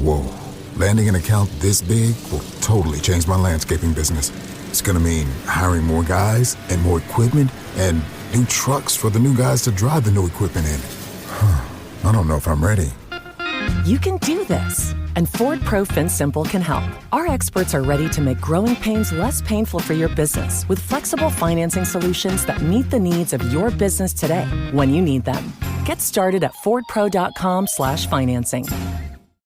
Whoa, landing an account this big will totally change my landscaping business. It's gonna mean hiring more guys and more equipment and new trucks for the new guys to drive the new equipment in. I don't know if I'm ready. You can do this, and Ford Pro FinSimple can help. Our experts are ready to make growing pains less painful for your business with flexible financing solutions that meet the needs of your business today when you need them. Get started at fordpro.com/financing.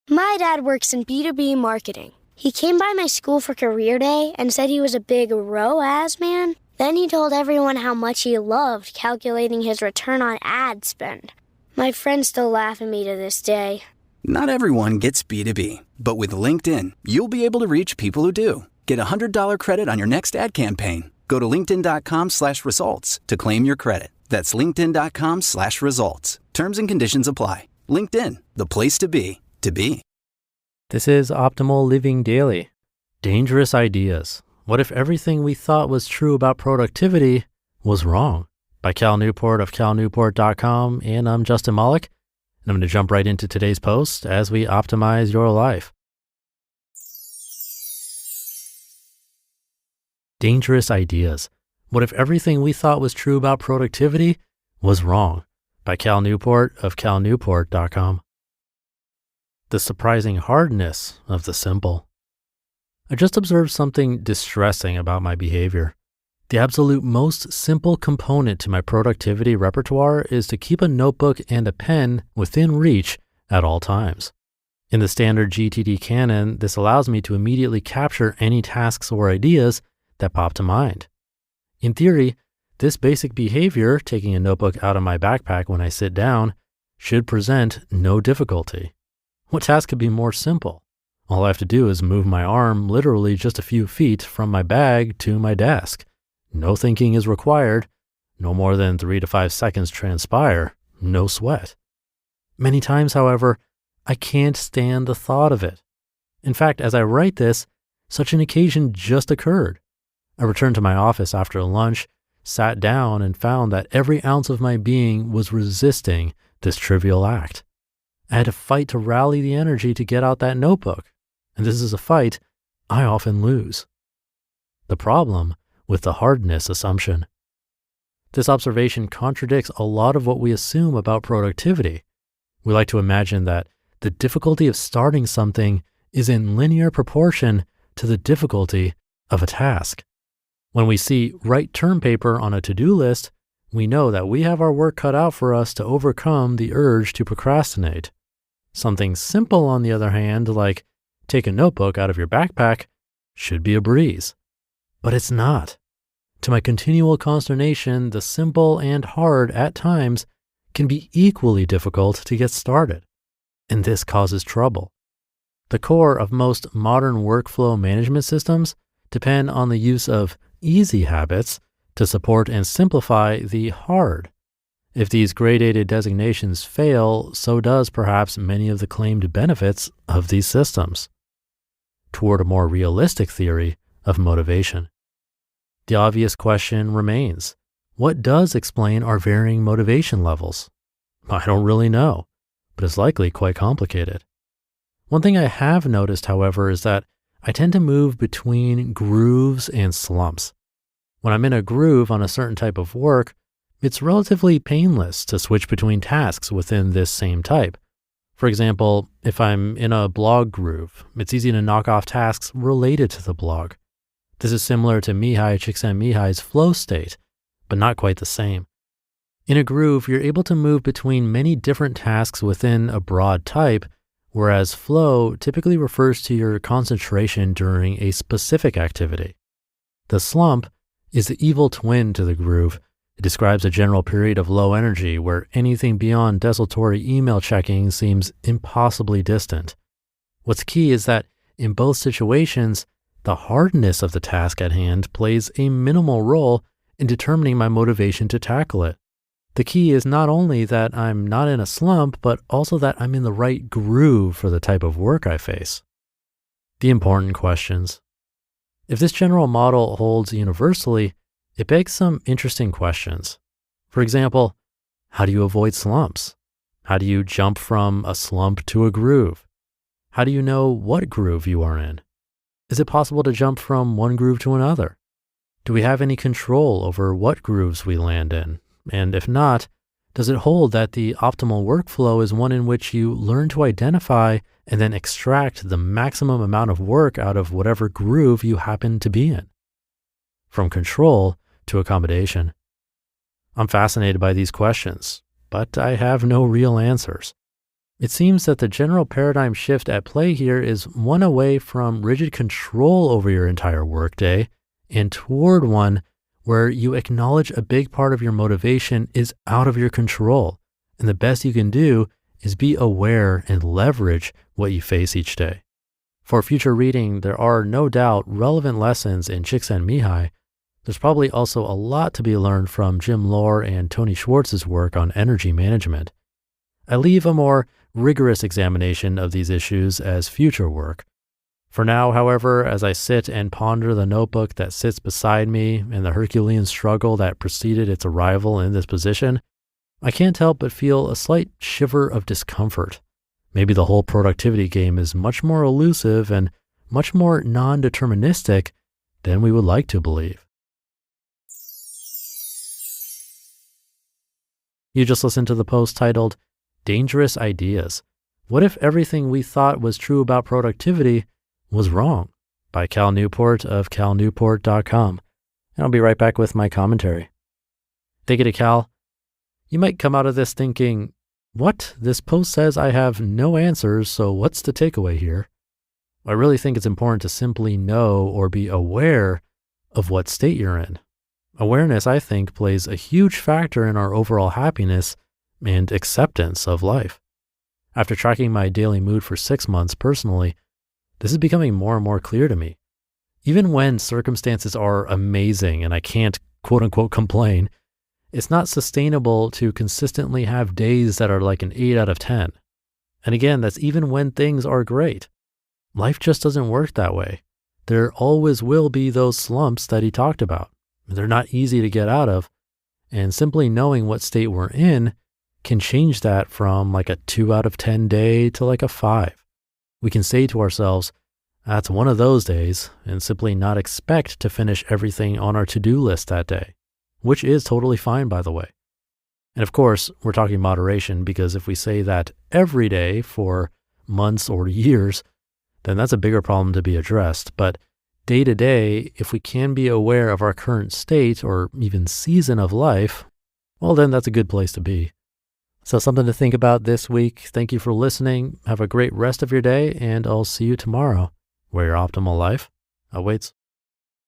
My dad works in B2B marketing. He came by my school for career day and said he was a big ROAS man. Then he told everyone how much he loved calculating his return on ad spend. My friends still laugh at me to this day. Not everyone gets B2B, but with LinkedIn, you'll be able to reach people who do. Get a $100 credit on your next ad campaign. Go to linkedin.com/results to claim your credit. That's linkedin.com/results. Terms and conditions apply. LinkedIn, the place to be, to be. This is Optimal Living Daily. Dangerous ideas. What if everything we thought was true about productivity was wrong? By Cal Newport of calnewport.com, and I'm Justin Malik. And I'm going to jump right into today's post as we optimize your life. Dangerous ideas. What if everything we thought was true about productivity was wrong? By Cal Newport of calnewport.com. The surprising hardness of the simple. I just observed something distressing about my behavior. The absolute most simple component to my productivity repertoire is to keep a notebook and a pen within reach at all times. In the standard GTD canon, this allows me to immediately capture any tasks or ideas that pop to mind. In theory, this basic behavior, taking a notebook out of my backpack when I sit down, should present no difficulty. What task could be more simple? All I have to do is move my arm literally just a few feet from my bag to my desk. No thinking is required. No more than 3 to 5 seconds transpire. No sweat. Many times, however, I can't stand the thought of it. In fact, as I write this, such an occasion just occurred. I returned to my office after lunch, sat down, and found that every ounce of my being was resisting this trivial act. I had to fight to rally the energy to get out that notebook, and this is a fight I often lose. The problem with the hardness assumption. This observation contradicts a lot of what we assume about productivity. We like to imagine that the difficulty of starting something is in linear proportion to the difficulty of a task. When we see write term paper on a to-do list, we know that we have our work cut out for us to overcome the urge to procrastinate. Something simple, on the other hand, like take a notebook out of your backpack, should be a breeze. But it's not. To my continual consternation, the simple and hard at times can be equally difficult to get started, and this causes trouble. The core of most modern workflow management systems depend on the use of easy habits to support and simplify the hard. If these gradated designations fail, so does perhaps many of the claimed benefits of these systems. Toward a more realistic theory of motivation. The obvious question remains, what does explain our varying motivation levels? I don't really know, but it's likely quite complicated. One thing I have noticed, however, is that I tend to move between grooves and slumps. When I'm in a groove on a certain type of work, it's relatively painless to switch between tasks within this same type. For example, if I'm in a blog groove, it's easy to knock off tasks related to the blog. This is similar to Mihai Csikszentmihalyi's flow state, but not quite the same. In a groove, you're able to move between many different tasks within a broad type, whereas flow typically refers to your concentration during a specific activity. The slump is the evil twin to the groove. It describes a general period of low energy where anything beyond desultory email checking seems impossibly distant. What's key is that in both situations, the hardness of the task at hand plays a minimal role in determining my motivation to tackle it. The key is not only that I'm not in a slump, but also that I'm in the right groove for the type of work I face. The important questions. If this general model holds universally, it begs some interesting questions. For example, how do you avoid slumps? How do you jump from a slump to a groove? How do you know what groove you are in? Is it possible to jump from one groove to another? Do we have any control over what grooves we land in? And if not, does it hold that the optimal workflow is one in which you learn to identify and then extract the maximum amount of work out of whatever groove you happen to be in? From control to accommodation. I'm fascinated by these questions, but I have no real answers. It seems that the general paradigm shift at play here is one away from rigid control over your entire workday and toward one where you acknowledge a big part of your motivation is out of your control, and the best you can do is be aware and leverage what you face each day. For future reading, there are no doubt relevant lessons in Csikszentmihalyi. There's probably also a lot to be learned from Jim Lohr and Tony Schwartz's work on energy management. I leave a more rigorous examination of these issues as future work. For now, however, as I sit and ponder the notebook that sits beside me and the Herculean struggle that preceded its arrival in this position, I can't help but feel a slight shiver of discomfort. Maybe the whole productivity game is much more elusive and much more non-deterministic than we would like to believe. You just listened to the post titled, Dangerous Ideas. What if everything we thought was true about productivity was wrong? By Cal Newport of calnewport.com. And I'll be right back with my commentary. Thank you to Cal. You might come out of this thinking, what? This post says I have no answers, so what's the takeaway here? I really think it's important to simply know or be aware of what state you're in. Awareness, I think, plays a huge factor in our overall happiness and acceptance of life. After tracking my daily mood for 6 months personally, this is becoming more and more clear to me. Even when circumstances are amazing and I can't quote unquote complain, it's not sustainable to consistently have days that are like an 8 out of 10. And again, that's even when things are great. Life just doesn't work that way. There always will be those slumps that he talked about. They're not easy to get out of. And simply knowing what state we're in can change that from like a 2 out of 10 day to like a 5. We can say to ourselves, that's one of those days, and simply not expect to finish everything on our to-do list that day, which is totally fine, by the way. And of course, we're talking moderation, because if we say that every day for months or years, then that's a bigger problem to be addressed. But day to day, if we can be aware of our current state or even season of life, well, then that's a good place to be. So something to think about this week. Thank you for listening. Have a great rest of your day, and I'll see you tomorrow, where your optimal life awaits.